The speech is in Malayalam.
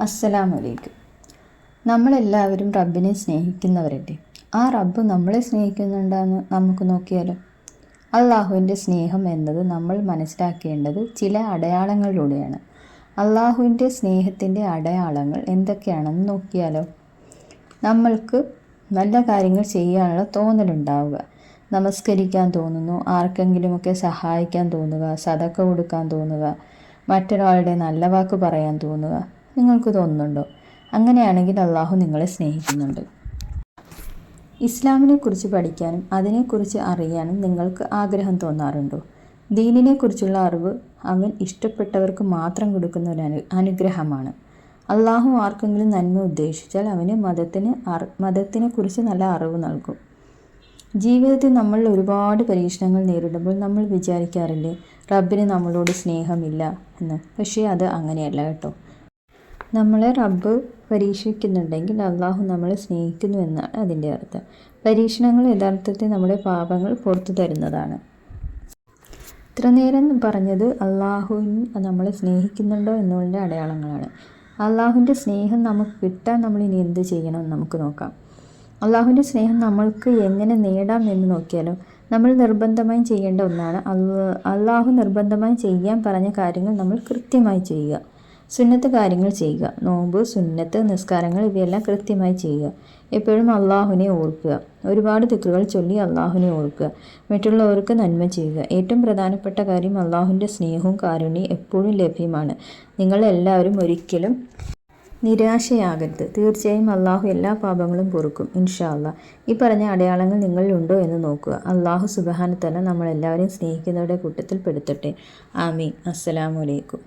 അസ്സലാമലൈക്കും. നമ്മളെല്ലാവരും റബ്ബിനെ സ്നേഹിക്കുന്നവരല്ലേ? ആ റബ്ബ് നമ്മളെ സ്നേഹിക്കുന്നുണ്ടെന്ന് നമുക്ക് നോക്കിയാലോ? അള്ളാഹുവിൻ്റെ സ്നേഹം എന്നത് നമ്മൾ മനസ്സിലാക്കേണ്ടത് ചില അടയാളങ്ങളിലൂടെയാണ്. അള്ളാഹുവിൻ്റെ സ്നേഹത്തിൻ്റെ അടയാളങ്ങൾ എന്തൊക്കെയാണെന്ന് നോക്കിയാലോ? നമ്മൾക്ക് നല്ല കാര്യങ്ങൾ ചെയ്യാനുള്ള തോന്നലുണ്ടാവുക, നമസ്കരിക്കാൻ തോന്നുന്നു, ആർക്കെങ്കിലുമൊക്കെ സഹായിക്കാൻ തോന്നുക, സദക്ക കൊടുക്കാൻ തോന്നുക, മറ്റൊരാളുടെ നല്ല വാക്ക് പറയാൻ തോന്നുക. നിങ്ങൾക്ക് തോന്നുന്നുണ്ടോ? അങ്ങനെയാണെങ്കിൽ അള്ളാഹു നിങ്ങളെ സ്നേഹിക്കുന്നുണ്ട്. ഇസ്ലാമിനെക്കുറിച്ച് പഠിക്കാനും അതിനെക്കുറിച്ച് അറിയാനും നിങ്ങൾക്ക് ആഗ്രഹം തോന്നാറുണ്ടോ? ദീനിനെക്കുറിച്ചുള്ള അറിവ് അവൻ ഇഷ്ടപ്പെട്ടവർക്ക് മാത്രം കൊടുക്കുന്ന ഒരു അനുഗ്രഹമാണ്. അള്ളാഹു ആർക്കെങ്കിലും നന്മ ഉദ്ദേശിച്ചാൽ അവന് മതത്തിനെക്കുറിച്ച് നല്ല അറിവ് നൽകും. ജീവിതത്തിൽ നമ്മൾ ഒരുപാട് പരീക്ഷണങ്ങൾ നേരിടുമ്പോൾ നമ്മൾ വിചാരിക്കാറില്ലേ റബ്ബിന് നമ്മളോട് സ്നേഹമില്ല എന്ന്? പക്ഷേ അത് അങ്ങനെയല്ല കേട്ടോ. നമ്മളെ റബ്ബ് പരീക്ഷിക്കുന്നുണ്ടെങ്കിൽ അള്ളാഹു നമ്മളെ സ്നേഹിക്കുന്നു എന്നാണ് അതിൻ്റെ അർത്ഥം. പരീക്ഷണങ്ങൾ യഥാർത്ഥത്തിൽ നമ്മുടെ പാപങ്ങൾ പുറത്തു തരുന്നതാണ്. ഇത്ര നേരം പറഞ്ഞത് അള്ളാഹുവിന് നമ്മളെ സ്നേഹിക്കുന്നുണ്ടോ എന്നുള്ള അടയാളങ്ങളാണ്. അള്ളാഹുവിൻ്റെ സ്നേഹം നമുക്ക് കിട്ടാൻ നമ്മൾ ഇനി എന്ത് ചെയ്യണം എന്ന് നമുക്ക് നോക്കാം. അള്ളാഹുവിൻ്റെ സ്നേഹം നമ്മൾക്ക് എങ്ങനെ നേടാം എന്ന് നോക്കിയാലോ? നമ്മൾ നിർബന്ധമായും ചെയ്യേണ്ട ഒന്നാണ് അള്ളാഹു നിർബന്ധമായും ചെയ്യാൻ പറഞ്ഞ കാര്യങ്ങൾ നമ്മൾ കൃത്യമായി ചെയ്യുക. സുന്നത്ത് കാര്യങ്ങൾ ചെയ്യുക. നോമ്പ്, സുന്നത്ത്, നിസ്കാരങ്ങൾ ഇവയെല്ലാം കൃത്യമായി ചെയ്യുക. എപ്പോഴും അള്ളാഹുവിനെ ഓർക്കുക. ഒരുപാട് ദിക്റുകൾ ചൊല്ലി അള്ളാഹുവിനെ ഓർക്കുക. മറ്റുള്ളവർക്ക് നന്മ ചെയ്യുക. ഏറ്റവും പ്രധാനപ്പെട്ട കാര്യം അള്ളാഹുവിൻ്റെ സ്നേഹവും കാരുണ്യവും എപ്പോഴും ലഭ്യമാണ്. നിങ്ങളെല്ലാവരും ഒരിക്കലും നിരാശയാകരുത്. തീർച്ചയായും അള്ളാഹു എല്ലാ പാപങ്ങളും പൊറുക്കും ഇൻഷാ അല്ലാഹ്. ഈ പറഞ്ഞ അടയാളങ്ങൾ നിങ്ങളിലുണ്ടോ എന്ന് നോക്കുക. അള്ളാഹു സുബ്ഹാനഹു വ തആല നമ്മളെല്ലാവരെയും സ്നേഹിക്കുന്നവരുടെ കൂട്ടത്തിൽ പെടുത്തട്ടെ. ആമീൻ. അസ്സലാമു അലൈക്കും.